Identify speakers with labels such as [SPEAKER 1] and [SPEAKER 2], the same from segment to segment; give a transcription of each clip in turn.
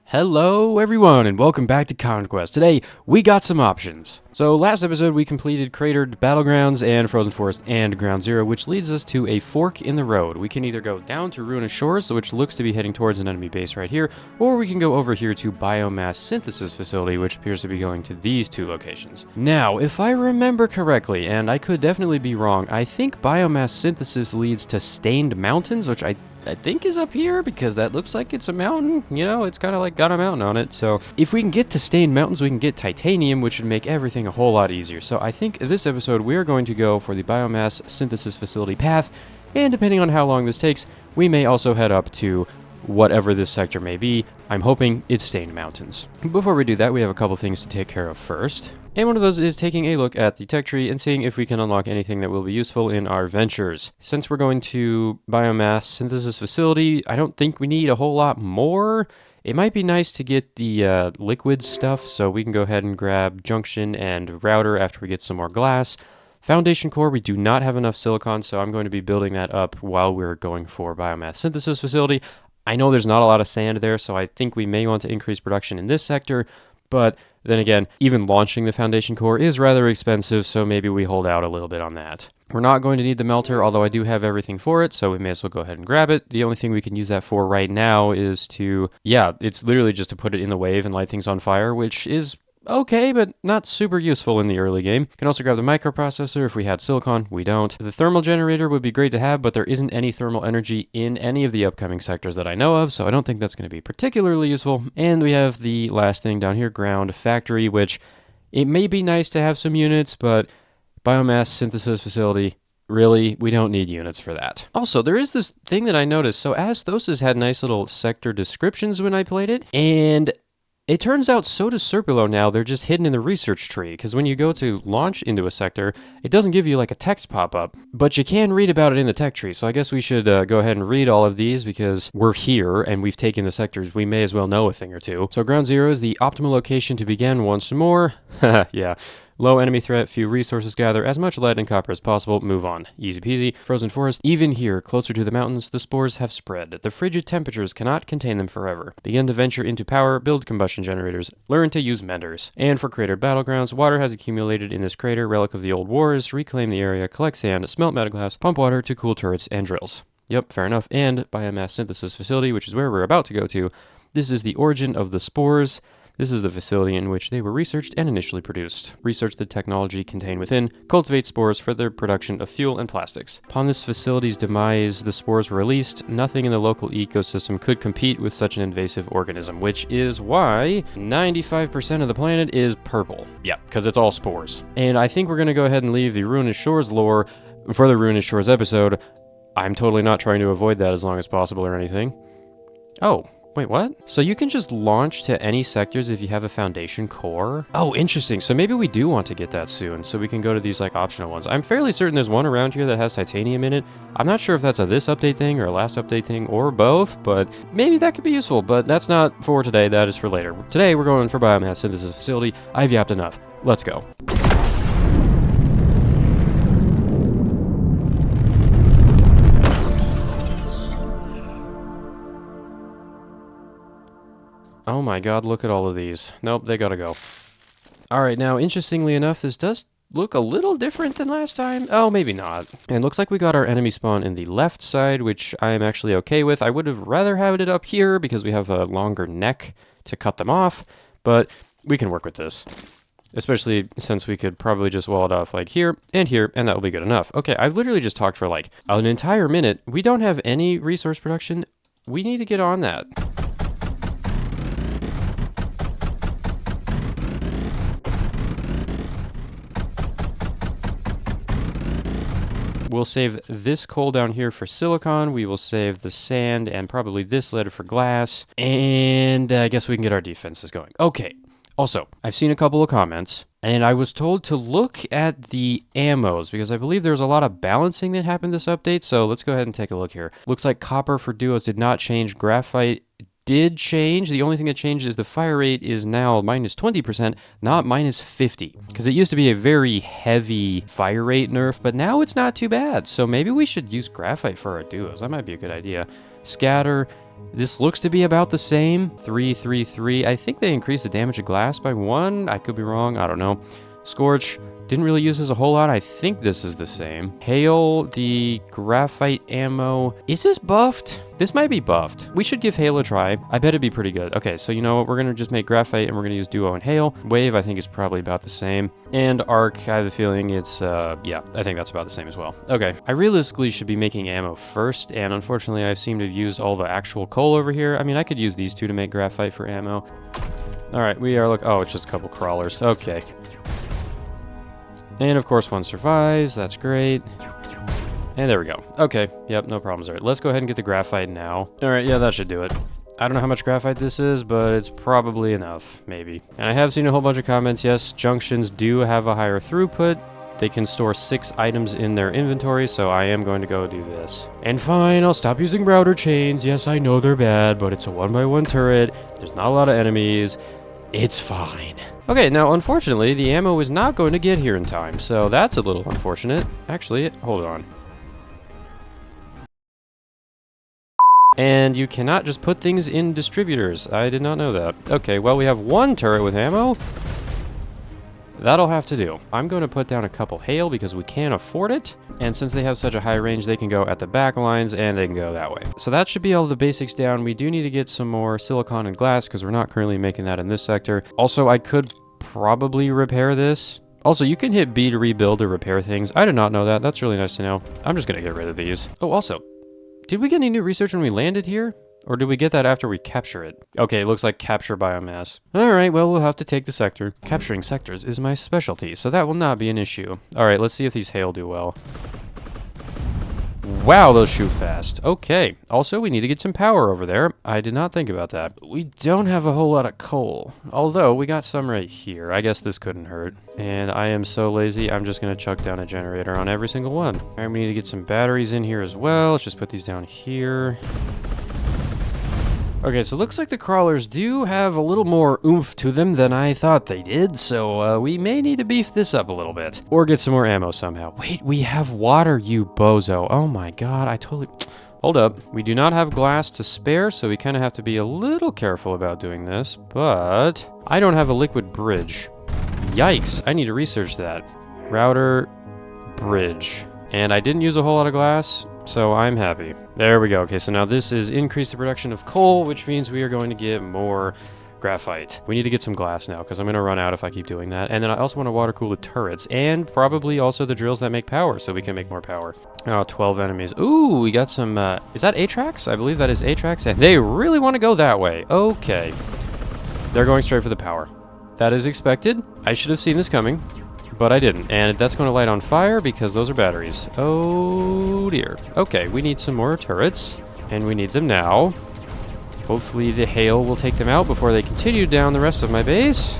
[SPEAKER 1] Hello everyone and welcome back to Conquest. Today we got some options. So last episode we completed Cratered Battlegrounds and Frozen Forest and Ground Zero, which leads us to a fork in the road. We can either go down to Ruinous Shores, which looks to be heading towards an enemy base right here, or we can go over here to Biomass Synthesis Facility, which appears to be going to these two locations. Now, if I remember correctly, and I could definitely be wrong, I think Biomass Synthesis leads to Stained Mountains, which I think is up here because that looks like it's a mountain. You know, it's kind of like got a mountain on it. So if we can get to Stained Mountains, we can get titanium, which would make everything a whole lot easier. So I think this episode we are going to go for the Biomass Synthesis Facility path, and depending on how long this takes, we may also head up to whatever this sector may be. I'm hoping it's Stained Mountains. Before we do that, we have a couple things to take care of first. And one of those is taking a look at the tech tree and seeing if we can unlock anything that will be useful in our ventures. Since we're going to Biomass Synthesis Facility, I don't think we need a whole lot more. It might be nice to get the liquid stuff, so we can go ahead and grab junction and router after we get some more glass. Foundation core, we do not have enough silicon, so I'm going to be building that up while we're going for Biomass Synthesis Facility. I know there's not a lot of sand there, so I think we may want to increase production in this sector, but then again, even launching the foundation core is rather expensive, so maybe we hold out a little bit on that. We're not going to need the melter, although I do have everything for it, so we may as well go ahead and grab it. The only thing we can use that for right now is to, it's literally just to put it in the wave and light things on fire, which is okay, but not super useful in the early game. Can also grab the microprocessor if we had silicon. We don't. The thermal generator would be great to have, but there isn't any thermal energy in any of the upcoming sectors that I know of, so I don't think that's going to be particularly useful. And we have the last thing down here, ground factory, which it may be nice to have some units, but Biomass Synthesis Facility, really, we don't need units for that. Also, there is this thing that I noticed. So Astosis had nice little sector descriptions when I played it, and it turns out so does Serpulo now. They're just hidden in the research tree, because when you go to launch into a sector, it doesn't give you like a text pop-up, but you can read about it in the tech tree. So I guess we should go ahead and read all of these because we're here and we've taken the sectors. We may as well know a thing or two. So Ground Zero is the optimal location to begin once more. Yeah. Low enemy threat, few resources gather, as much lead and copper as possible, move on. Easy peasy. Frozen Forest, even here, closer to the mountains, the spores have spread. The frigid temperatures cannot contain them forever. Begin to venture into power, build combustion generators, learn to use menders. And for Cratered Battlegrounds, water has accumulated in this crater, relic of the old wars, reclaim the area, collect sand, smelt metal glass, pump water to cool turrets and drills. Yep, fair enough. And Biomass Synthesis Facility, which is where we're about to go to. This is the origin of the spores. This is the facility in which they were researched and initially produced. Research the technology contained within, cultivate spores for the production of fuel and plastics. Upon this facility's demise, the spores were released. Nothing in the local ecosystem could compete with such an invasive organism, which is why 95% of the planet is purple. Yeah, because it's all spores. And I think we're going to go ahead and leave the Ruinous Shores lore for the Ruinous Shores episode. I'm totally not trying to avoid that as long as possible or anything. Oh. Wait, what? So you can just launch to any sectors if you have a foundation core? Oh, interesting. So maybe we do want to get that soon, so we can go to these like optional ones. I'm fairly certain there's one around here that has titanium in it. I'm not sure if that's a this update thing or a last update thing or both, but maybe that could be useful, but that's not for today. That is for later. Today we're going for Biomass Synthesis Facility. I've yapped enough. Let's go. Oh my god, look at all of these. Nope, they gotta go. Alright, now, interestingly enough, this does look a little different than last time. Oh, maybe not. And looks like we got our enemy spawn in the left side, which I am actually okay with. I would have rather had it up here because we have a longer neck to cut them off, but we can work with this. Especially since we could probably just wall it off like here, and that will be good enough. Okay, I've literally just talked for like an entire minute. We don't have any resource production. We need to get on that. We'll save this coal down here for silicon. We will save the sand and probably this lead for glass. And I guess we can get our defenses going. Okay. Also, I've seen a couple of comments, and I was told to look at the ammos because I believe there's a lot of balancing that happened this update. So let's go ahead and take a look here. Looks like copper for duos did not change. Graphite did change. The only thing that changed is the fire rate is now minus 20%, not minus 50. Because it used to be a very heavy fire rate nerf, but now it's not too bad. So maybe we should use graphite for our duos. That might be a good idea. Scatter This looks to be about the same. 3, 3, 3. I think they increased the damage of glass by 1. I could be wrong. I don't know. Scorch. Didn't really use this a whole lot. I think this is the same. Hail, the graphite ammo. Is this buffed? This might be buffed. We should give Hail a try. I bet it'd be pretty good. Okay, so you know what? We're going to just make graphite and we're going to use Duo and Hail. Wave, I think, is probably about the same. And Arc, I have a feeling it's, yeah, I think that's about the same as well. Okay, I realistically should be making ammo first, and unfortunately, I seem to have used all the actual coal over here. I mean, I could use these two to make graphite for ammo. All right, we are oh, it's just a couple crawlers. Okay. And of course one survives, that's great. And there we go. Okay, yep, no problems there. Let's go ahead and get the graphite now. All right, yeah, that should do it. I don't know how much graphite this is, but it's probably enough, maybe. And I have seen a whole bunch of comments, yes, junctions do have a higher throughput. They can store 6 items in their inventory, so I am going to go do this. And fine, I'll stop using router chains. Yes, I know they're bad, but it's a 1x1 turret. There's not a lot of enemies. It's fine. Okay, now unfortunately, the ammo is not going to get here in time, so that's a little unfortunate. Actually, hold on. And you cannot just put things in distributors. I did not know that. Okay, well, we have 1 turret with ammo. That'll have to do. I'm going to put down a couple hail because we can't afford it. And since they have such a high range, they can go at the back lines and they can go that way. So that should be all the basics down. We do need to get some more silicon and glass because we're not currently making that in this sector. Also, I could probably repair this. Also, you can hit B to rebuild or repair things. I did not know that. That's really nice to know. I'm just going to get rid of these. Oh, also, did we get any new research when we landed here? Or did we get that after we capture it? Okay, it looks like capture biomass. Alright, well, we'll have to take the sector. Capturing sectors is my specialty, so that will not be an issue. Alright, let's see if these hail do well. Wow, those shoot fast. Okay, also, we need to get some power over there. I did not think about that. We don't have a whole lot of coal. Although, we got some right here. I guess this couldn't hurt. And I am so lazy, I'm just going to chuck down a generator on every single one. Alright, we need to get some batteries in here as well. Let's just put these down here. Okay, so it looks like the crawlers do have a little more oomph to them than I thought they did, so we may need to beef this up a little bit. Or get some more ammo somehow. Wait, we have water, you bozo. Oh my god, I totally... Hold up. We do not have glass to spare, so we kind of have to be a little careful about doing this, but... I don't have a liquid bridge. Yikes, I need to research that. Router, bridge. And I didn't use a whole lot of glass, so I'm happy. There we go. Okay, so now this is increase the production of coal, which means we are going to get more graphite. We need to get some glass now, because I'm going to run out if I keep doing that. And then I also want to water cool the turrets, and probably also the drills that make power, so we can make more power. Oh, 12 enemies. Ooh, we got some, is that Atrax? I believe that is Atrax, and they really want to go that way. Okay. They're going straight for the power. That is expected. I should have seen this coming. But I didn't, and that's going to light on fire because those are batteries. Oh dear. Okay, we need some more turrets, and we need them now. Hopefully the hail will take them out before they continue down the rest of my base.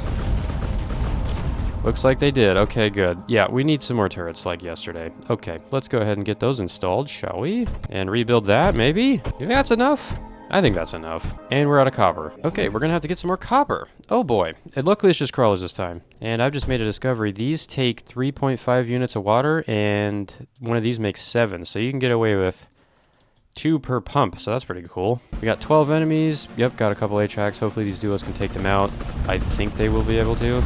[SPEAKER 1] Looks like they did. Okay, good. Yeah, we need some more turrets like yesterday. Okay, let's go ahead and get those installed, shall we? And rebuild that, maybe? You think that's enough? I think that's enough. And we're out of copper. Okay, we're gonna have to get some more copper. Oh boy. And luckily it's just crawlers this time. And I've just made a discovery. These take 3.5 units of water, and one of these makes 7. So you can get away with 2 per pump. So that's pretty cool. We got 12 enemies. Yep, got a couple Atrax. Hopefully these duos can take them out. I think they will be able to.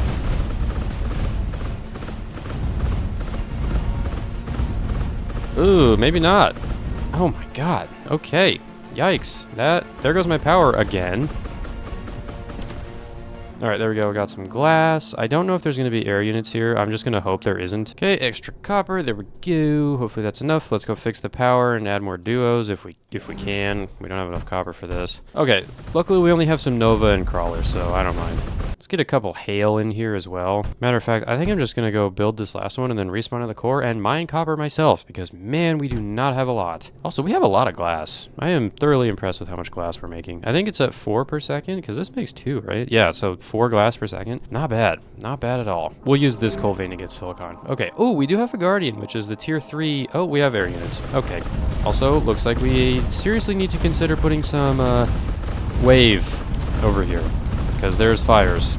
[SPEAKER 1] Ooh, maybe not. Oh my god. Okay. Yikes. There goes my power again. Alright, there we go. We got some glass. I don't know if there's going to be air units here. I'm just going to hope there isn't. Okay, extra copper. There we go. Hopefully that's enough. Let's go fix the power and add more duos if we can. We don't have enough copper for this. Okay, luckily we only have some Nova and crawlers, so I don't mind. Let's get a couple hail in here as well. Matter of fact, I think I'm just going to go build this last one and then respawn in the core and mine copper myself, because man, we do not have a lot. Also, we have a lot of glass. I am thoroughly impressed with how much glass we're making. I think it's at 4 per second, because this makes 2, right? Yeah, so 4 glass per second. Not bad. Not bad at all. We'll use this coal vein to get silicon. Okay. Oh, we do have a Guardian, which is the tier 3. Oh, we have air units. Okay. Also, looks like we seriously need to consider putting some wave over here, because there's fires.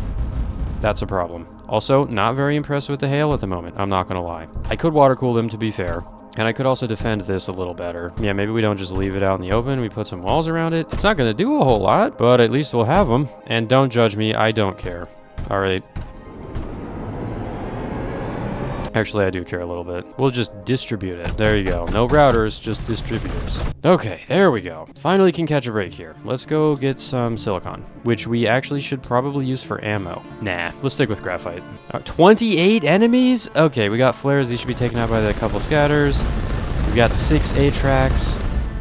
[SPEAKER 1] That's a problem. Also, not very impressed with the hail at the moment. I'm not going to lie. I could water cool them, to be fair. And I could also defend this a little better. Yeah, maybe we don't just leave it out in the open. We put some walls around it. It's not going to do a whole lot, but at least we'll have them. And don't judge me. I don't care. All right. Actually, I do care a little bit. We'll just distribute it. There you go. No routers, just distributors. Okay, there we go. Finally can catch a break here. Let's go get some silicon, which we actually should probably use for ammo. Nah, let's stick with graphite. 28 enemies? Okay, we got flares. These should be taken out by the couple scatters. We got 6 A-tracks.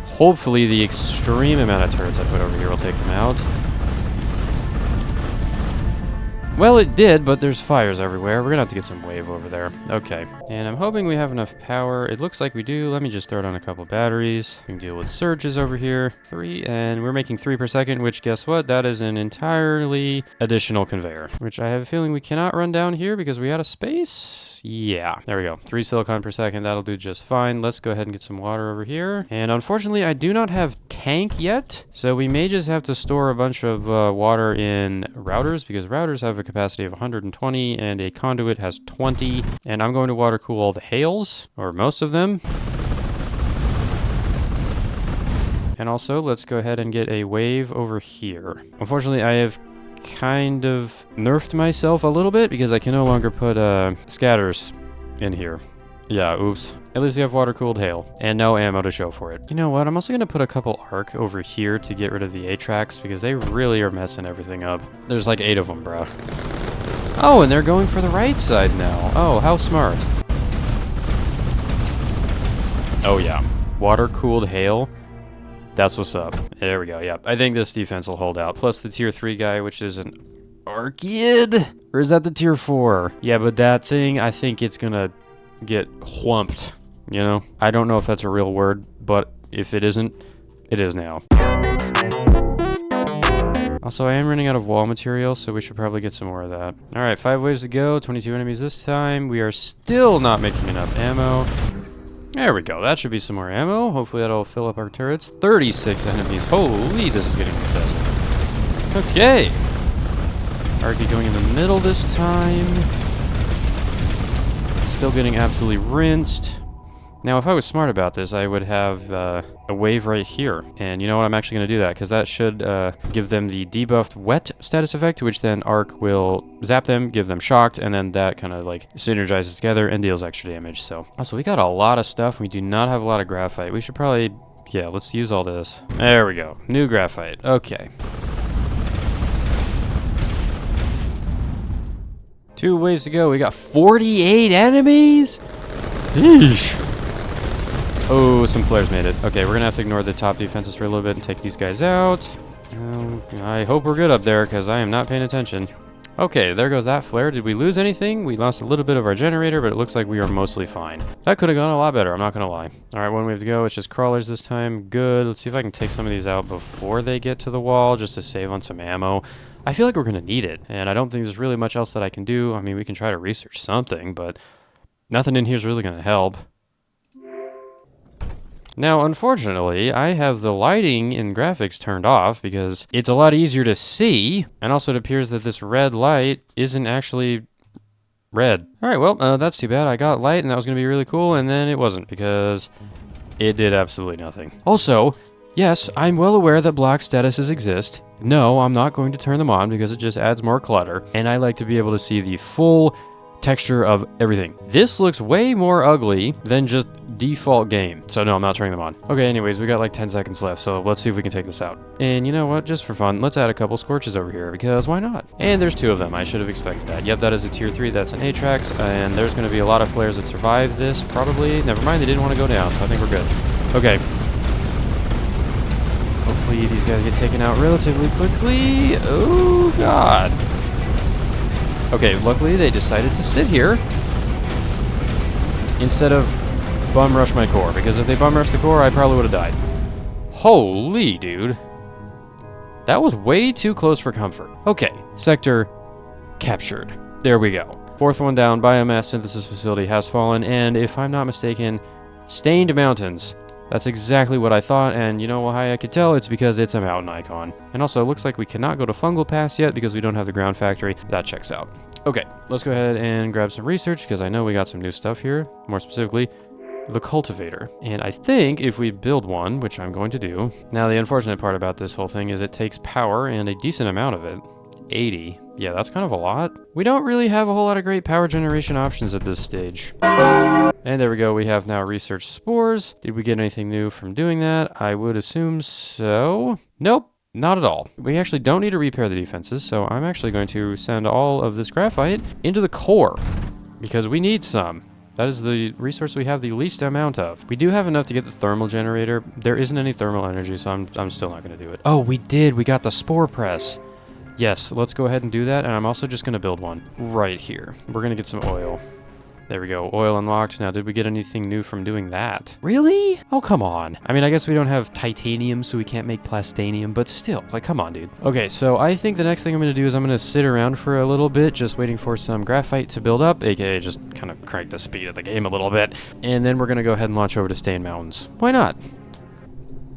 [SPEAKER 1] Hopefully the extreme amount of turrets I put over here will take them out. Well, it did, but there's fires everywhere. We're gonna have to get some wave over there. Okay. And I'm hoping we have enough power. It looks like we do. Let me just throw down a couple batteries. We can deal with surges over here. 3, and we're making 3 per second, which guess what? That is an entirely additional conveyor, which I have a feeling we cannot run down here because we out of space. Yeah, there we go. 3 silicon per second. That'll do just fine. Let's go ahead and get some water over here. And unfortunately, I do not have tank yet, so we may just have to store a bunch of water in routers because routers have a capacity of 120 and a conduit has 20. And I'm going to water cool all the hails, or most of them. And also, let's go ahead and get a wave over here. Unfortunately, I have kind of nerfed myself a little bit because I can no longer put scatters in here. Yeah, oops. At least we have water-cooled hail and no ammo to show for it. You know what? I'm also going to put a couple arc over here to get rid of the A-tracks because they really are messing everything up. There's like 8 of them, bro. Oh, and they're going for the right side now. Oh, how smart. Oh, yeah. Water-cooled hail. That's what's up. There we go. Yep. I think this defense will hold out. Plus the tier 3 guy, which is an Archaeid? Or is that the tier 4? Yeah, but that thing, I think it's going to get whumped. You know? I don't know if that's a real word, but if it isn't, it is now. Also, I am running out of wall material, so we should probably get some more of that. Alright, 5 waves to go, 22 enemies this time. We are still not making enough ammo. There we go, that should be some more ammo. Hopefully that'll fill up our turrets. 36 enemies. Holy, this is getting excessive. Okay. Arky going in the middle this time. Still getting absolutely rinsed. Now, if I was smart about this, I would have a wave right here. And you know what? I'm actually going to do that, because that should give them the debuffed wet status effect, which then Arc will zap them, give them shocked, and then that kind of like synergizes together and deals extra damage. So, also, we got a lot of stuff. We do not have a lot of graphite. We should probably, yeah, let's use all this. There we go. New graphite. Okay. 2 waves to go. We got 48 enemies? Yeesh. Oh, some flares made it. Okay, we're gonna have to ignore the top defenses for a little bit and take these guys out. I hope we're good up there, because I am not paying attention. Okay, there goes that flare. Did we lose anything? We lost a little bit of our generator, but it looks like we are mostly fine. That could have gone a lot better, I'm not gonna lie. Alright, 1 wave to go. It's just crawlers this time. Good. Let's see if I can take some of these out before they get to the wall, just to save on some ammo. I feel like we're gonna need it, and I don't think there's really much else that I can do. I mean, we can try to research something, but nothing in here is really gonna help. Now, unfortunately, I have the lighting in graphics turned off because it's a lot easier to see, and also it appears that this red light isn't actually red. Alright, well, that's too bad. I got light, and that was going to be really cool, and then it wasn't because it did absolutely nothing. Also, yes, I'm well aware that block statuses exist. No, I'm not going to turn them on because it just adds more clutter, and I like to be able to see the full texture of everything. This looks way more ugly than just default game. So no, I'm not turning them on. Okay, anyways, we got like 10 seconds left, so let's see if we can take this out. And you know what? Just for fun, let's add a couple scorches over here, because why not? And there's 2 of them. I should have expected that. Yep, that is a tier 3. That's an Atrax, and there's going to be a lot of flares that survive this, probably. Never mind, they didn't want to go down, so I think we're good. Okay. Hopefully these guys get taken out relatively quickly. Oh, God. Okay, luckily they decided to sit here instead of bum rush my core, because if they bum rushed the core, I probably would have died. Holy, dude. That was way too close for comfort. Okay, sector captured. There we go. 4th one down, biomass synthesis facility has fallen, and if I'm not mistaken, stained mountains. That's exactly what I thought, and you know how I could tell? It's because it's a mountain icon. And also, it looks like we cannot go to Fungal Pass yet because we don't have the ground factory. That checks out. Okay, let's go ahead and grab some research, because I know we got some new stuff here. More specifically, the cultivator. And I think if we build one, which I'm going to do. Now, the unfortunate part about this whole thing is it takes power and a decent amount of it. 80. Yeah, that's kind of a lot. We don't really have a whole lot of great power generation options at this stage. And there we go. We have now research spores. Did we get anything new from doing that? I would assume so. Nope. Not at all. We actually don't need to repair the defenses, so I'm actually going to send all of this graphite into the core, because we need some. That is the resource we have the least amount of. We do have enough to get the thermal generator. There isn't any thermal energy, so I'm still not going to do it. Oh, we did. We got the spore press. Yes, let's go ahead and do that, and I'm also just going to build one right here. We're going to get some oil. There we go, oil unlocked. Now, did we get anything new from doing that? Really? Oh, come on. I mean, I guess we don't have titanium, so we can't make plastanium, but still, like, come on, dude. Okay, so I think the next thing I'm going to do is I'm going to sit around for a little bit, just waiting for some graphite to build up, aka just kind of crank the speed of the game a little bit, and then we're going to go ahead and launch over to Stain Mountains. Why not?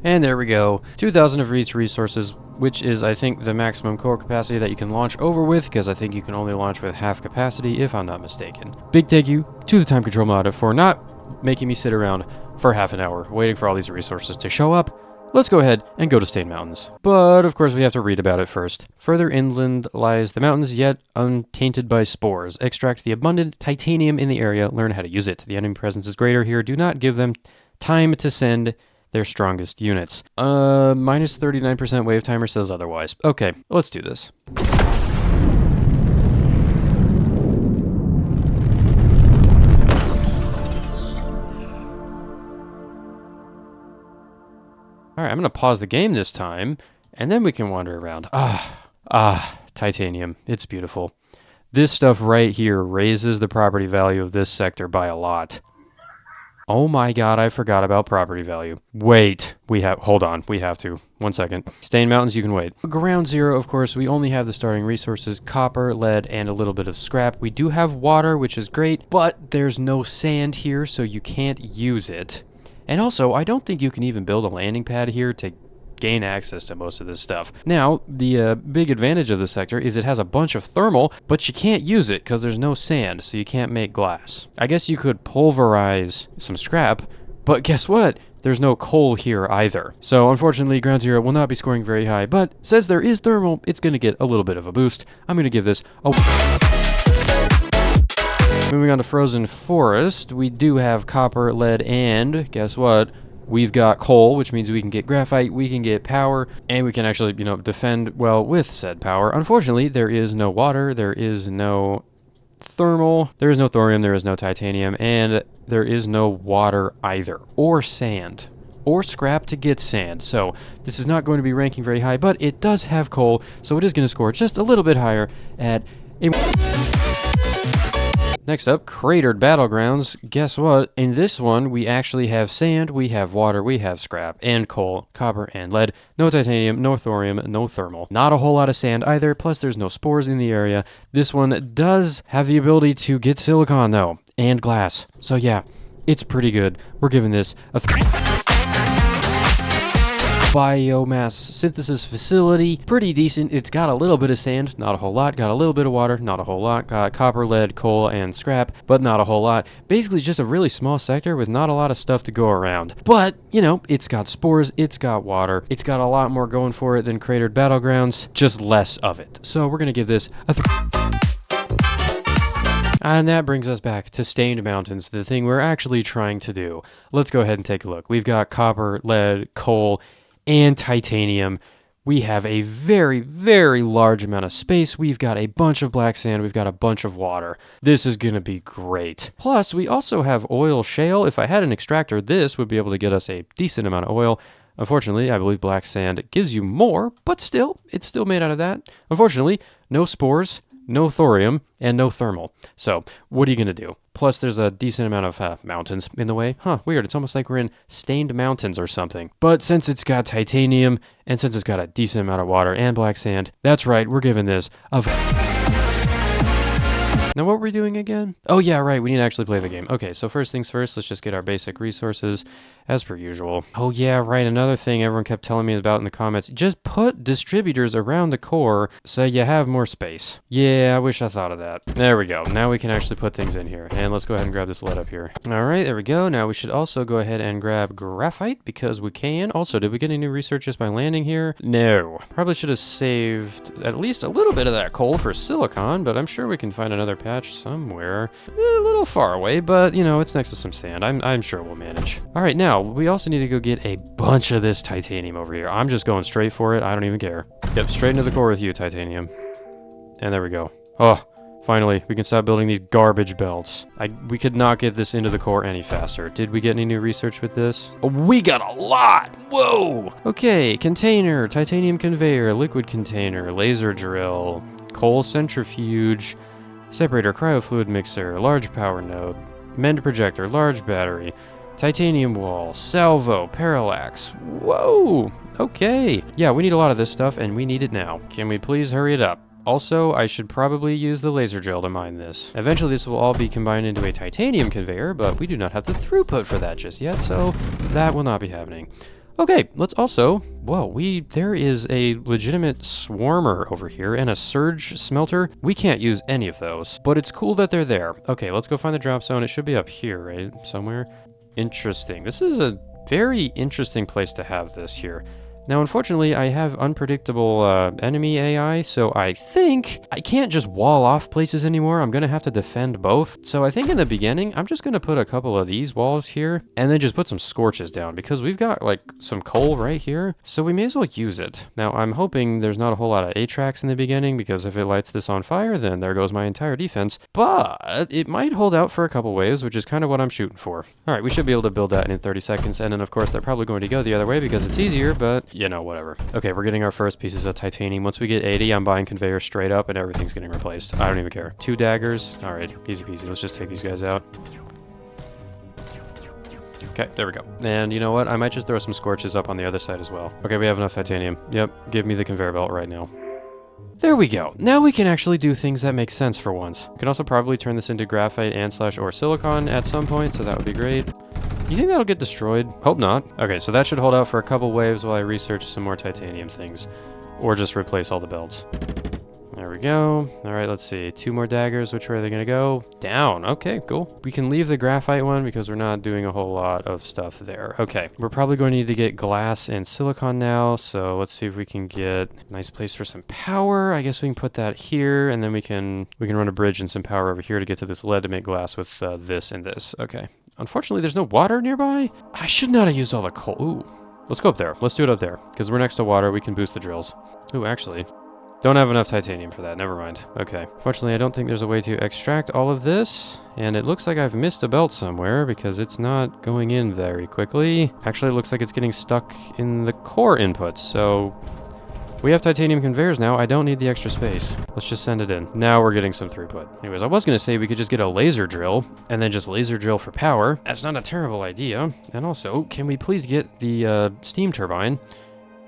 [SPEAKER 1] And there we go, 2,000 of each resources, which is, I think, the maximum core capacity that you can launch over with, because I think you can only launch with half capacity, if I'm not mistaken. Big thank you to the time control mod for not making me sit around for half an hour, waiting for all these resources to show up. Let's go ahead and go to Stain Mountains. But, of course, we have to read about it first. Further inland lies the mountains, yet untainted by spores. Extract the abundant titanium in the area, learn how to use it. The enemy presence is greater here. Do not give them time to send their strongest units. Minus 39% wave timer says otherwise. Okay, let's do this. Alright, I'm gonna pause the game this time, and then we can wander around. Titanium. It's beautiful. This stuff right here raises the property value of this sector by a lot. Oh my god, I forgot about property value. Wait, hold on, we have to. 1 second. Stain Mountains, you can wait. Ground Zero, of course, we only have the starting resources, copper, lead, and a little bit of scrap. We do have water, which is great, but there's no sand here, so you can't use it. And also, I don't think you can even build a landing pad here to gain access to most of this stuff. Now, the big advantage of this sector is it has a bunch of thermal, but you can't use it because there's no sand, so you can't make glass. I guess you could pulverize some scrap, but guess what? There's no coal here either. So unfortunately, Ground Zero will not be scoring very high, but since there is thermal, it's going to get a little bit of a boost. I'm going to give this a... Moving on to Frozen Forest, we do have copper, lead, and guess what? We've got coal, which means we can get graphite, we can get power, and we can actually, defend well with said power. Unfortunately, there is no water, there is no thermal, there is no thorium, there is no titanium, and there is no water either, or sand, or scrap to get sand. So this is not going to be ranking very high, but it does have coal, so it is going to score just a little bit higher at a... Next up, Cratered Battlegrounds. Guess what? In this one, we actually have sand, we have water, we have scrap, and coal, copper, and lead. No titanium, no thorium, no thermal. Not a whole lot of sand either, plus there's no spores in the area. This one does have the ability to get silicon, though, and glass. So yeah, it's pretty good. We're giving this a biomass synthesis facility. Pretty decent. It's got a little bit of sand, not a whole lot. Got a little bit of water, not a whole lot. Got copper, lead, coal, and scrap, but not a whole lot. Basically, it's just a really small sector with not a lot of stuff to go around. But, it's got spores, it's got water, it's got a lot more going for it than Cratered Battlegrounds, just less of it. So we're going to give this a And that brings us back to Stained Mountains, the thing we're actually trying to do. Let's go ahead and take a look. We've got copper, lead, coal, and titanium. We have a very, very large amount of space. We've got a bunch of black sand. We've got a bunch of water. This is going to be great. Plus, we also have oil shale. If I had an extractor, this would be able to get us a decent amount of oil. Unfortunately, I believe black sand gives you more, but still, it's still made out of that. Unfortunately, no spores, no thorium, and no thermal. So, what are you going to do? Plus, there's a decent amount of mountains in the way. Huh, weird. It's almost like we're in Stained Mountains or something. But since it's got titanium, and since it's got a decent amount of water and black sand, that's right, we're giving this a... Now, what were we doing again? Oh, yeah, right. We need to actually play the game. Okay, so first things first, let's just get our basic resources. as per usual. Oh yeah, right, another thing everyone kept telling me about in the comments, just put distributors around the core so you have more space. Yeah, I wish I thought of that. There we go. Now we can actually put things in here. And let's go ahead and grab this lead up here. All right, there we go. Now we should also go ahead and grab graphite because we can. Also, did we get any new research just by landing here? No. Probably should have saved at least a little bit of that coal for silicon, but I'm sure we can find another patch somewhere. A little far away, but you know, it's next to some sand. I'm sure we'll manage. All right, now we also need to go get a bunch of this titanium over here. I'm just going straight for it. I don't even care. Yep, straight into the core with you, titanium. And there we go. Oh, finally, we can stop building these garbage belts. We could not get this into the core any faster. Did we get any new research with this? Oh, we got a lot! Whoa! Okay, container, titanium conveyor, liquid container, laser drill, coal centrifuge, separator, cryofluid mixer, large power node, mend projector, large battery, titanium wall, salvo, parallax. Whoa! Okay. Yeah, we need a lot of this stuff, and we need it now. Can we please hurry it up? Also, I should probably use the laser drill to mine this. Eventually, this will all be combined into a titanium conveyor, but we do not have the throughput for that just yet, so that will not be happening. Okay, let's also... Whoa, there is a legitimate swarmer over here and a surge smelter. We can't use any of those, but it's cool that they're there. Okay, let's go find the drop zone. It should be up here, right? Somewhere. Interesting. This is a very interesting place to have this here. Now, unfortunately, I have unpredictable enemy AI, so I think I can't just wall off places anymore. I'm going to have to defend both. So I think in the beginning, I'm just going to put a couple of these walls here and then just put some scorches down because we've got like some coal right here. So we may as well use it. Now, I'm hoping there's not a whole lot of A-tracks in the beginning because if it lights this on fire, then there goes my entire defense. But it might hold out for a couple waves, which is kind of what I'm shooting for. All right, we should be able to build that in 30 seconds. And then, of course, they're probably going to go the other way because it's easier, but you know, whatever. Okay, we're getting our first pieces of titanium. Once we get 80, I'm buying conveyor straight up and everything's getting replaced. I don't even care. 2 daggers. All right, easy peasy. Let's just take these guys out. Okay, there we go. And you know what? I might just throw some scorches up on the other side as well. Okay, we have enough titanium. Yep, give me the conveyor belt right now. There we go. Now we can actually do things that make sense for once. We can also probably turn this into graphite and/or silicon at some point, so that would be great. You think that'll get destroyed? Hope not. Okay, so that should hold out for a couple waves while I research some more titanium things. Or just replace all the belts. There we go. All right, let's see. 2 more daggers. Which way are they going to go? Down. Okay, cool. We can leave the graphite one because we're not doing a whole lot of stuff there. Okay, we're probably going to need to get glass and silicon now. So let's see if we can get a nice place for some power. I guess we can put that here, and then we can run a bridge and some power over here to get to this lead to make glass with this and this. Okay. Unfortunately, there's no water nearby. I should not have used all the coal. Ooh, let's go up there. Let's do it up there because we're next to water. We can boost the drills. Ooh, actually... don't have enough titanium for that. Never mind. Okay. Fortunately, I don't think there's a way to extract all of this. And it looks like I've missed a belt somewhere because it's not going in very quickly. Actually, it looks like it's getting stuck in the core inputs. So we have titanium conveyors now. I don't need the extra space. Let's just send it in. Now we're getting some throughput. Anyways, I was going to say we could just get a laser drill and then just laser drill for power. That's not a terrible idea. And also, can we please get the steam turbine?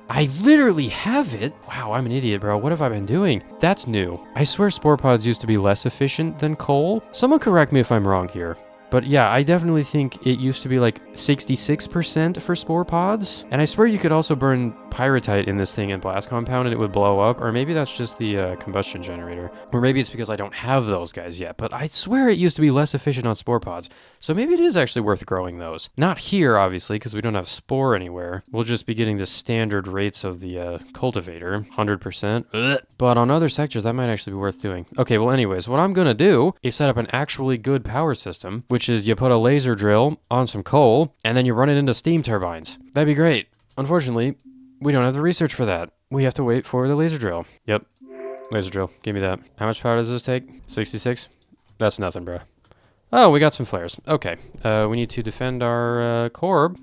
[SPEAKER 1] I literally have it. Wow, I'm an idiot, bro. What have I been doing? That's new. I swear spore pods used to be less efficient than coal. Someone correct me if I'm wrong here. But yeah, I definitely think it used to be like 66% for spore pods. And I swear you could also burn pyrite in this thing in blast compound and it would blow up. Or maybe that's just the combustion generator. Or maybe it's because I don't have those guys yet. But I swear it used to be less efficient on spore pods. So maybe it is actually worth growing those. Not here, obviously, because we don't have spore anywhere. We'll just be getting the standard rates of the cultivator, 100%. Ugh. But on other sectors, that might actually be worth doing. Okay, well anyways, what I'm going to do is set up an actually good power system, which is you put a laser drill on some coal, and then you run it into steam turbines. That'd be great. Unfortunately, we don't have the research for that. We have to wait for the laser drill. Yep. Laser drill. Give me that. How much power does this take? 66? That's nothing, bro. Oh, we got some flares. Okay. We need to defend our core.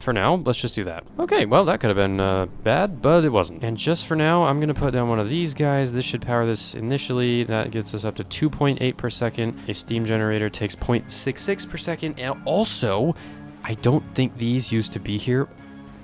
[SPEAKER 1] For now, let's just do that. Okay, well, that could have been bad, but it wasn't. And just for now, I'm going to put down one of these guys. This should power this initially. That gets us up to 2.8 per second. A steam generator takes 0.66 per second. And also, I don't think these used to be here.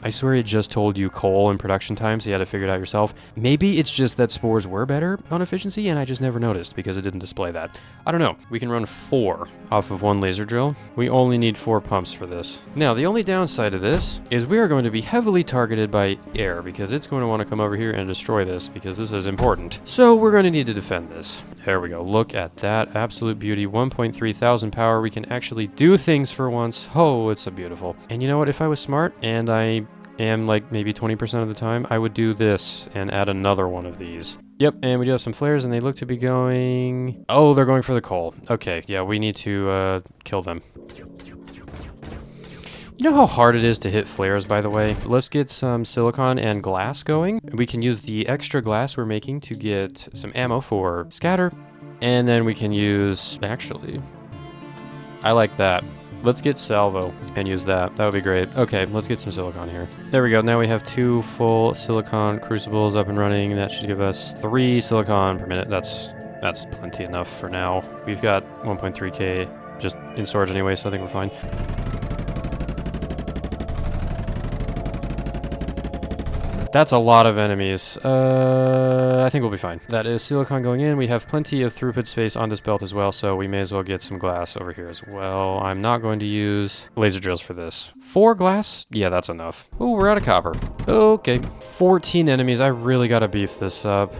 [SPEAKER 1] I swear it just told you coal and production time, so you had to figure it out yourself. Maybe it's just that spores were better on efficiency, and I just never noticed because it didn't display that. I don't know. We can run 4 off of 1 laser drill. We only need 4 pumps for this. Now, the only downside of this is we are going to be heavily targeted by air because it's going to want to come over here and destroy this because this is important. So we're going to need to defend this. There we go. Look at that. Absolute beauty. 1.3 thousand power. We can actually do things for once. Oh, it's so beautiful. And you know what? If I was smart and I am like maybe 20% of the time, I would do this and add another one of these. Yep, and we do have some flares and they look to be going... Oh, they're going for the coal. Okay, yeah, we need to kill them. You know how hard it is to hit flares, by the way? Let's get some silicon and glass going. We can use the extra glass we're making to get some ammo for scatter. And then we can use... Actually, I like that. Let's get salvo and use that. That would be great. Okay, let's get some silicon here. There we go. Now we have 2 full silicon crucibles up and running. That should give us 3 silicon per minute. That's plenty enough for now. We've got 1.3k just in storage anyway, so I think we're fine. That's a lot of enemies. I think we'll be fine. That is silicon going in. We have plenty of throughput space on this belt as well, so we may as well get some glass over here as well. I'm not going to use laser drills for this. 4 glass? Yeah, that's enough. Oh, we're out of copper. Okay. 14 enemies. I really gotta beef this up.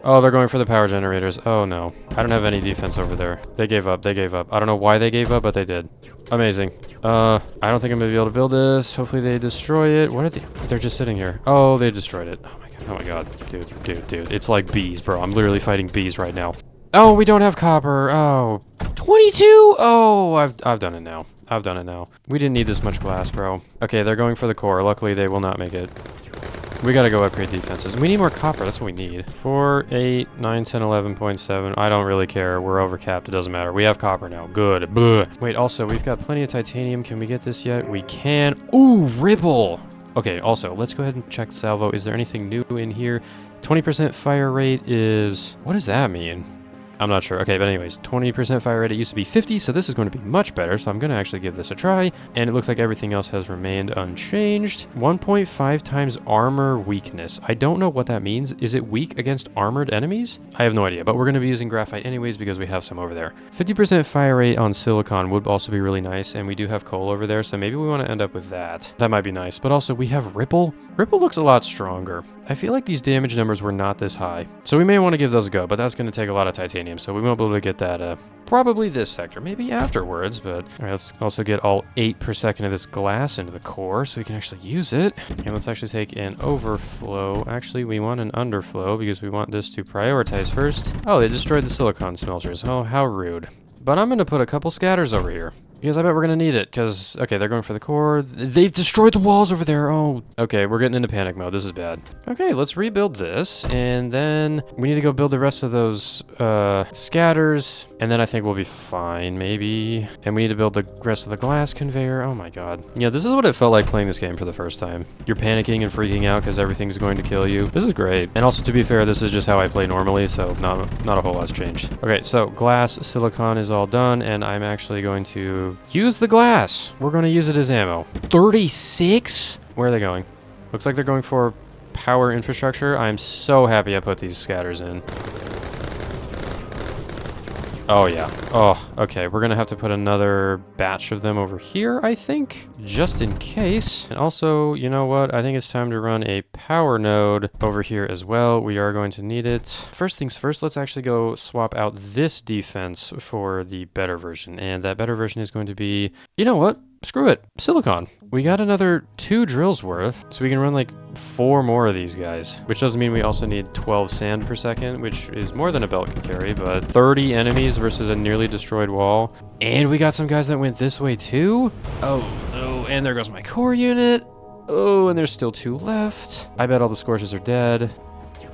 [SPEAKER 1] Oh, they're going for the power generators. Oh, no. I don't have any defense over there. They gave up. They gave up. I don't know why they gave up, but they did. Amazing. I don't think I'm going to be able to build this. Hopefully they destroy it. What are they? They're just sitting here. Oh, they destroyed it. Oh, my God. Oh, my God. Dude. It's like bees, bro. I'm literally fighting bees right now. Oh, we don't have copper. Oh. 22? Oh, I've done it now. I've done it now. We didn't need this much glass, bro. Okay, they're going for the core. Luckily, they will not make it. We gotta go upgrade defenses. We need more copper. That's what we need. 4, 8, 9, 10, 11.7. I don't really care. We're overcapped. It doesn't matter. We have copper now. Good. Blah. Wait, also, we've got plenty of titanium. Can we get this yet? We can. Ooh, ripple. Okay, also, let's go ahead and check salvo. Is there anything new in here? 20% fire rate is... What does that mean? I'm not sure. Okay, but anyways, 20% fire rate. It used to be 50, so this is going to be much better. So I'm going to actually give this a try. And it looks like everything else has remained unchanged. 1.5 times armor weakness. I don't know what that means. Is it weak against armored enemies? I have no idea, but we're going to be using graphite anyways because we have some over there. 50% fire rate on silicon would also be really nice. And we do have coal over there, so maybe we want to end up with that. That might be nice. But also we have ripple. Ripple looks a lot stronger. I feel like these damage numbers were not this high. So we may want to give those a go, but that's going to take a lot of titanium. So we won't be able to get that probably this sector, maybe afterwards. But all right, let's also get all 8 per second of this glass into the core so we can actually use it. And let's actually take an overflow. Actually, we want an underflow because we want this to prioritize first. Oh, they destroyed the silicon smelters. Oh, how rude. But I'm going to put a couple scatters over here. Because I bet we're going to need it, because, okay, they're going for the core. They've destroyed the walls over there. Oh, okay, we're getting into panic mode. This is bad. Okay, let's rebuild this, and then we need to go build the rest of those scatters, and then I think we'll be fine, maybe. And we need to build the rest of the glass conveyor. Oh my God. Yeah, this is what it felt like playing this game for the first time. You're panicking and freaking out because everything's going to kill you. This is great. And also, to be fair, this is just how I play normally, so not a whole lot's changed. Okay, so glass, silicon is all done, and I'm actually going to use the glass. We're going to use it as ammo. 36? Where are they going? Looks like they're going for power infrastructure. I'm so happy I put these scatters in. Oh, yeah. Oh, okay. We're going to have to put another batch of them over here, I think, just in case. And also, you know what? I think it's time to run a power node over here as well. We are going to need it. First things first, let's actually go swap out this defense for the better version. And that better version is going to be, you know what? Screw it. Silicon. We got another 2 drills worth, so we can run like 4 more of these guys, which doesn't mean we also need 12 sand per second, which is more than a belt can carry, but 30 enemies versus a nearly destroyed wall. And we got some guys that went this way too. Oh, no. And there goes my core unit. Oh, and there's still 2 left. I bet all the scorches are dead.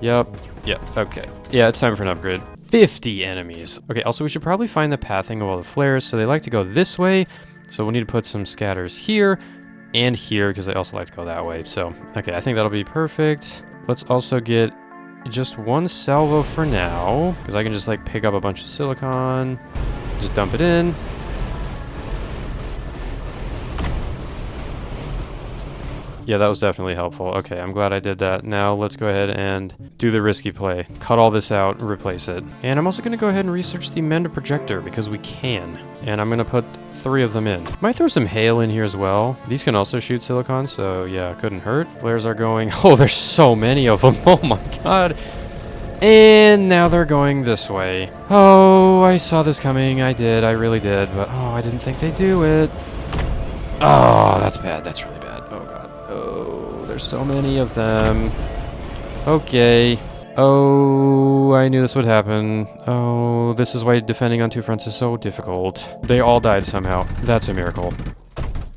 [SPEAKER 1] Yep. Okay. Yeah, it's time for an upgrade. 50 enemies. Okay, also we should probably find the pathing of all the flares, so they like to go this way. So we'll need to put some scatters here and here because they also like to go that way. So, okay, I think that'll be perfect. Let's also get just 1 salvo for now because I can just like pick up a bunch of silicon, just dump it in. Yeah, that was definitely helpful. Okay, I'm glad I did that. Now let's go ahead and do the risky play. Cut all this out, replace it. And I'm also going to go ahead and research the Mender projector because we can. And I'm going to put 3 of them in. Might throw some hail in here as well. These can also shoot silicon, so yeah, couldn't hurt. Flares are going. Oh, there's so many of them. Oh my god. And now they're going this way. Oh, I saw this coming. I did. I really did. But oh, I didn't think they'd do it. Oh, that's bad. That's really bad. Oh god. Oh, there's so many of them. Okay. Oh, I knew this would happen. Oh, this is why defending on 2 fronts is so difficult. They all died somehow. That's a miracle.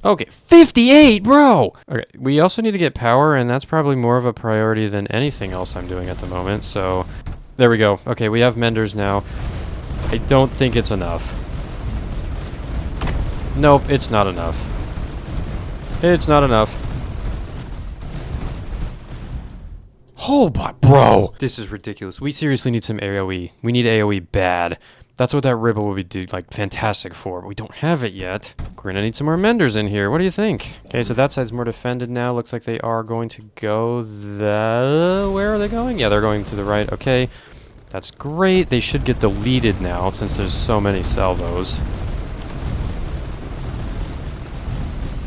[SPEAKER 1] Okay, 58, bro! Okay, we also need to get power, and that's probably more of a priority than anything else I'm doing at the moment, so... There we go. Okay, we have menders now. I don't think it's enough. Nope, it's not enough. It's not enough. Oh, but bro! This is ridiculous. We seriously need some AoE. We need AoE bad. That's what that ripple would be like fantastic for, but we don't have it yet. We're gonna need some more menders in here. What do you think? Okay, so that side's more defended now. Looks like they are going to go where are they going? Yeah, they're going to the right. Okay, that's great. They should get deleted now since there's so many salvos.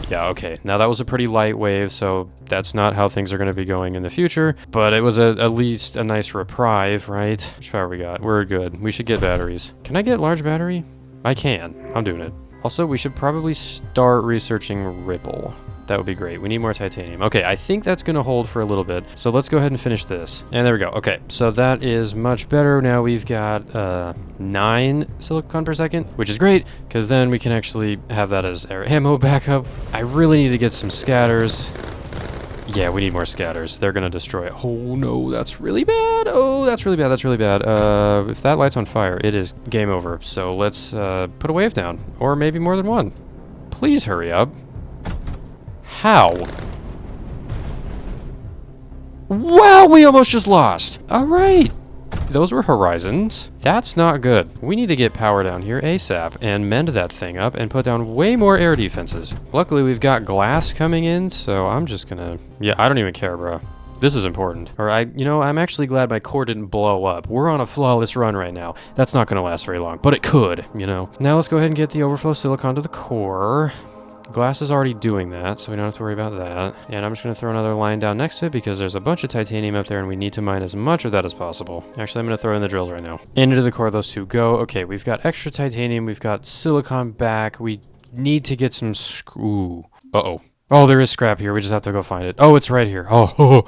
[SPEAKER 1] Yeah, okay. Now that was a pretty light wave, so that's not how things are going to be going in the future. But it was at least a nice reprieve, right? Which power we got? We're good. We should get batteries. Can I get large battery? I can. I'm doing it. Also, we should probably start researching Ripple. That would be great. We need more titanium. Okay, I think that's going to hold for a little bit. So let's go ahead and finish this. And there we go. Okay, so that is much better. Now we've got 9 silicon per second, which is great, because then we can actually have that as air ammo backup. I really need to get some scatters. Yeah, we need more scatters. They're going to destroy it. Oh, no, that's really bad. Oh, that's really bad. That's really bad. If that light's on fire, it is game over. So let's put a wave down, or maybe more than one. Please hurry up. How? Wow, we almost just lost. All right. Those were horizons. That's not good. We need to get power down here ASAP and mend that thing up and put down way more air defenses. Luckily, we've got glass coming in, so I'm just gonna... Yeah, I don't even care, bro. This is important. Or I'm actually glad my core didn't blow up. We're on a flawless run right now. That's not gonna last very long, but it could, Now let's go ahead and get the overflow silicon to the core. Glass is already doing that, so we don't have to worry about that. And I'm just going to throw another line down next to it because there's a bunch of titanium up there and we need to mine as much of that as possible. Actually, I'm going to throw in the drills right now. Into the core, those 2 go. Okay, we've got extra titanium. We've got silicon back. We need to get some screw. Uh-oh. Oh, there is scrap here. We just have to go find it. Oh, it's right here. Oh.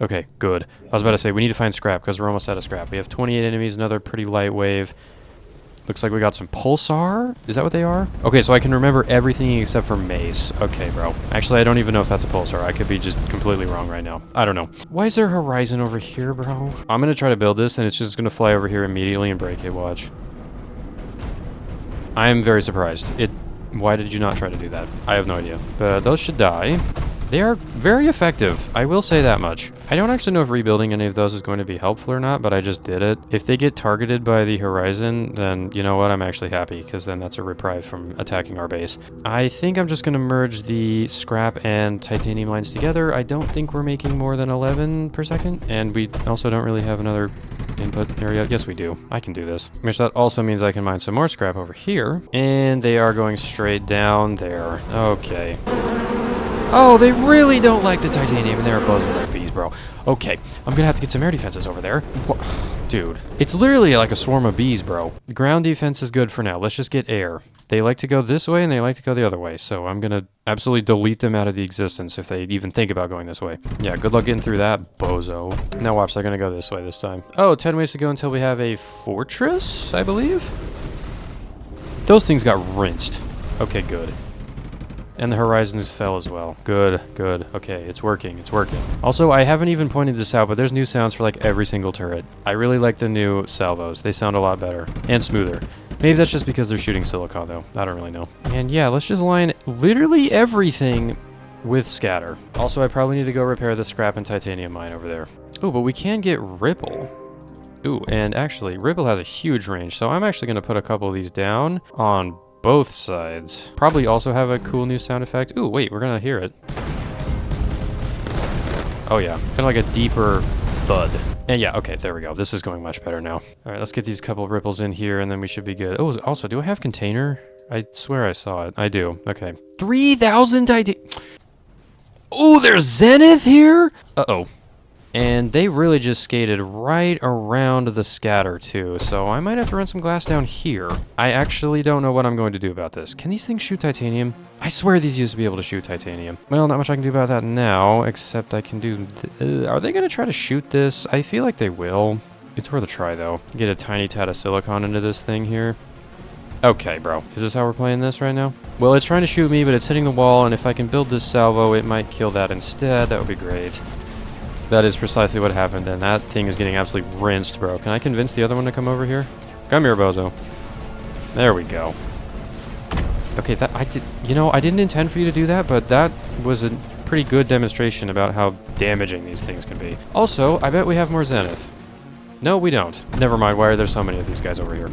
[SPEAKER 1] Okay, good. I was about to say, we need to find scrap because we're almost out of scrap. We have 28 enemies, another pretty light wave. Looks like we got some pulsar. Is that what they are? Okay, so I can remember everything except for mace. Okay, bro. Actually, I don't even know if that's a pulsar. I could be just completely wrong right now. I don't know. Why is there horizon over here, bro? I'm going to try to build this, and it's just going to fly over here immediately and break it. Watch. I am very surprised. Why did you not try to do that? I have no idea. But those should die. They are very effective. I will say that much. I don't actually know if rebuilding any of those is going to be helpful or not, but I just did it. If they get targeted by the horizon, then you know what? I'm actually happy, because then that's a reprieve from attacking our base. I think I'm just going to merge the scrap and titanium lines together. I don't think we're making more than 11 per second, and we also don't really have another input area. Yes, we do. I can do this. Which that also means I can mine some more scrap over here, and they are going straight down there. Okay. Oh, they really don't like the titanium, and they're buzzing like bees, bro. Okay, I'm gonna have to get some air defenses over there. Dude, it's literally like a swarm of bees, bro. The ground defense is good for now. Let's just get air. They like to go this way, and they like to go the other way, so I'm gonna absolutely delete them out of the existence if they even think about going this way. Yeah, good luck getting through that, bozo. Now watch, they're gonna go this way this time. Oh, 10 ways to go until we have a fortress, I believe? Those things got rinsed. Okay, good. And the horizons fell as well. Good, good. Okay, it's working, it's working. Also, I haven't even pointed this out, but there's new sounds for like every single turret. I really like the new salvos. They sound a lot better and smoother. Maybe that's just because they're shooting silicon though. I don't really know. And yeah, let's just line literally everything with scatter. Also, I probably need to go repair the scrap and titanium mine over there. Oh, but we can get Ripple. Ooh, and actually, Ripple has a huge range, so I'm actually going to put a couple of these down on both sides. Probably also have a cool new sound effect. Ooh, wait, we're gonna hear it. Oh yeah, kind of like a deeper thud. And yeah, okay, there we go. This is going much better now. All right, let's get these couple of ripples in here, and then we should be good. Oh, also, do I have container? I swear I saw it. I do. Okay. 3,000 titanium. Oh, there's Zenith here? Uh-oh. And they really just skated right around the scatter, too. So I might have to run some glass down here. I actually don't know what I'm going to do about this. Can these things shoot titanium? I swear these used to be able to shoot titanium. Well, not much I can do about that now, except I can do... are they going to try to shoot this? I feel like they will. It's worth a try, though. Get a tiny tad of silicon into this thing here. Okay, bro. Is this how we're playing this right now? Well, it's trying to shoot me, but it's hitting the wall, and if I can build this salvo, it might kill that instead. That would be great. That is precisely what happened, and that thing is getting absolutely rinsed, bro. Can I convince the other one to come over here? Come here, bozo. There we go. Okay, that I did. You know, I didn't intend for you to do that, but that was a pretty good demonstration about how damaging these things can be. Also, I bet we have more Zenith. No, we don't. Never mind. Why are there so many of these guys over here?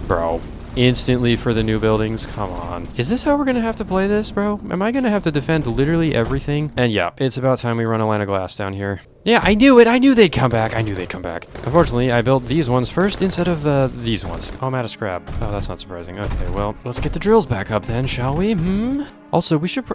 [SPEAKER 1] Bro. Instantly for the new buildings. Come on. Is this how we're gonna have to play this, bro? Am I gonna have to defend literally everything? And yeah, it's about time we run a line of glass down here. Yeah, I knew it. I knew they'd come back. I knew they'd come back. Unfortunately, I built these ones first instead of these ones. Oh, I'm out of scrap. Oh, that's not surprising. Okay, well, let's get the drills back up then, shall we? Also, we should...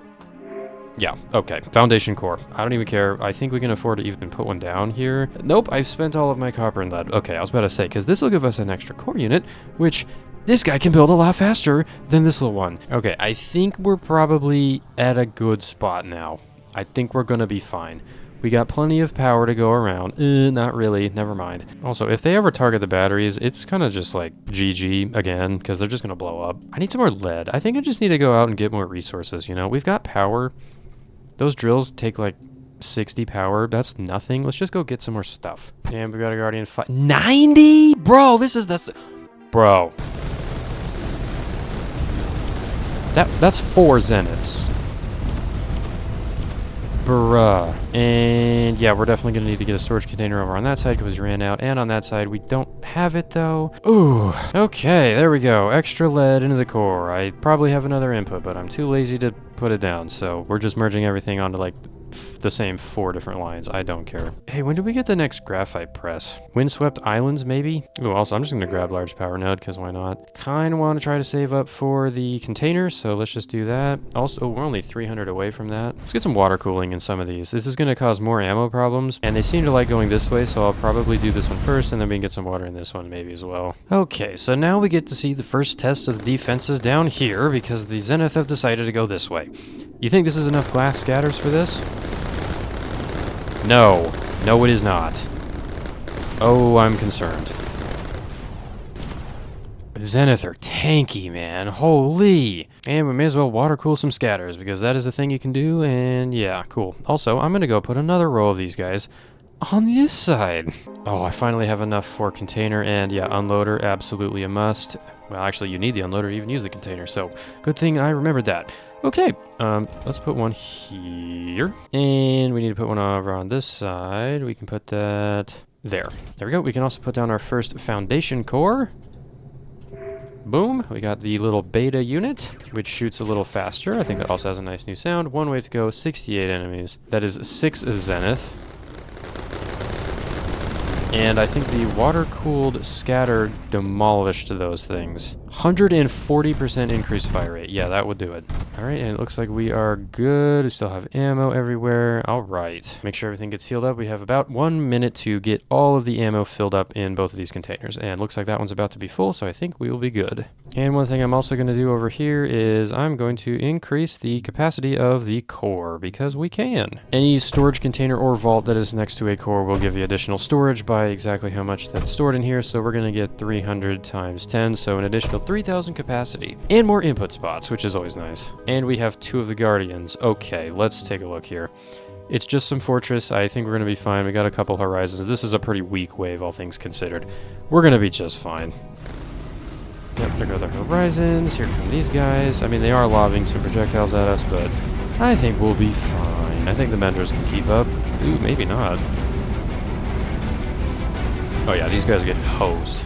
[SPEAKER 1] Yeah, okay. Foundation core. I don't even care. I think we can afford to even put one down here. Nope, I've spent all of my copper and lead. Okay, I was about to say, because this will give us an extra core unit, which... This guy can build a lot faster than this little one. Okay, I think we're probably at a good spot now. I think we're gonna be fine. We got plenty of power to go around. Not really, never mind. Also, if they ever target the batteries, it's kind of just like GG again, because they're just gonna blow up. I need some more lead. I think I just need to go out and get more resources, you know? We've got power. Those drills take like 60 power. That's nothing. Let's just go get some more stuff. And we got a Guardian 90? Bro, this is... Bro. That's 4 Zeniths. Bruh. And yeah, we're definitely going to need to get a storage container over on that side because we ran out. And on that side, we don't have it though. Ooh. Okay, there we go. Extra lead into the core. I probably have another input, but I'm too lazy to put it down. So we're just merging everything onto like the same 4 different lines. I don't care. Hey, when do we get the next graphite press? Windswept Islands, maybe? Oh, also, I'm just going to grab large power node, because why not? Kind of want to try to save up for the container, so let's just do that. Also, we're only 300 away from that. Let's get some water cooling in some of these. This is going to cause more ammo problems, and they seem to like going this way, so I'll probably do this one first, and then we can get some water in this one maybe as well. Okay, so now we get to see the first test of the defenses down here, because the Zenith have decided to go this way. You think this is enough glass scatters for this? No. No, it is not. Oh, I'm concerned. Zenith are tanky, man. Holy. And we may as well water cool some scatters, because that is a thing you can do, and yeah, cool. Also, I'm gonna go put another row of these guys on this side. Oh, I finally have enough for container, and yeah, unloader, absolutely a must. Well, actually, you need the unloader to even use the container, so good thing I remembered that. Okay, let's put one here, and we need to put one over on this side. We can put that there. There we go. We can also put down our first foundation core. Boom. We got the little beta unit, which shoots a little faster. I think that also has a nice new sound. One wave to go, 68 enemies. That is 6 Zenith. And I think the water-cooled scatter demolished those things. 140% increased fire rate. Yeah, that would do it. Alright, and it looks like we are good. We still have ammo everywhere. Alright. Make sure everything gets healed up. We have about 1 minute to get all of the ammo filled up in both of these containers. And looks like that one's about to be full, so I think we will be good. And one thing I'm also going to do over here is I'm going to increase the capacity of the core, because we can. Any storage container or vault that is next to a core will give you additional storage by exactly how much that's stored in here, so we're going to get 300 times 10, so an additional 3,000 capacity. And more input spots, which is always nice. And we have 2 of the Guardians. Okay, let's take a look here. It's just some fortress. I think we're going to be fine. We got a couple horizons. This is a pretty weak wave, all things considered. We're going to be just fine. Yep, there go the horizons. Here come these guys. I mean, they are lobbing some projectiles at us, but I think we'll be fine. I think the Menders can keep up. Ooh, maybe not. Oh yeah, these guys get hosed.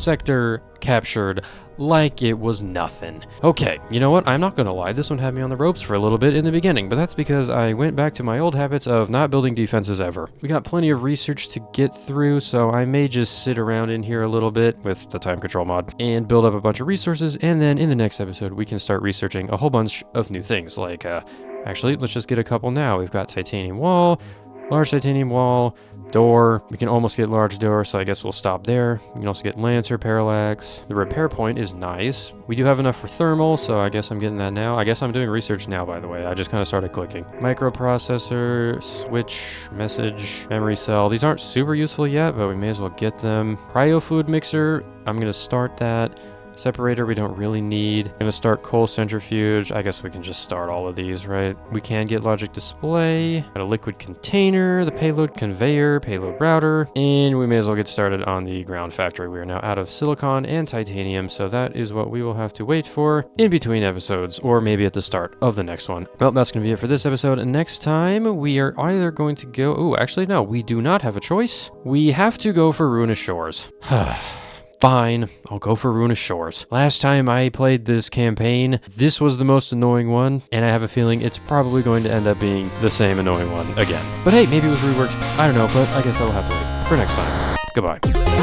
[SPEAKER 1] sector captured like it was nothing. Okay, you know what? I'm not gonna lie, this one had me on the ropes for a little bit in the beginning, but that's because I went back to my old habits of not building defenses ever. We got plenty of research to get through, so I may just sit around in here a little bit with the time control mod and build up a bunch of resources, and then in the next episode we can start researching a whole bunch of new things, like, actually, let's just get a couple now. We've got titanium wall, large titanium wall, door. We can almost get large door, so I guess we'll stop there. We can also get lancer, parallax. The repair point is nice. We do have enough for thermal, so I guess I'm getting that now. I guess I'm doing research now, by the way. I just kind of started clicking. Microprocessor, switch, message, memory cell. These aren't super useful yet, but we may as well get them. Cryo fluid mixer, I'm going to start that. Separator we don't really need. I'm gonna start coal centrifuge. I guess we can just start all of these, right? We can get logic display, got a liquid container, the payload conveyor, payload router, and we may as well get started on the ground factory. We are now out of silicon and titanium, so that is what we will have to wait for in between episodes, or maybe at the start of the next one. Well, that's gonna be it for this episode, and next time we are either going to go... Oh, actually, no, we do not have a choice. We have to go for Ruinous Shores. Fine, I'll go for Ruinous Shores. Last time I played this campaign, this was the most annoying one, and I have a feeling it's probably going to end up being the same annoying one again. But hey, maybe it was reworked. I don't know, but I guess I'll have to wait for next time. Goodbye.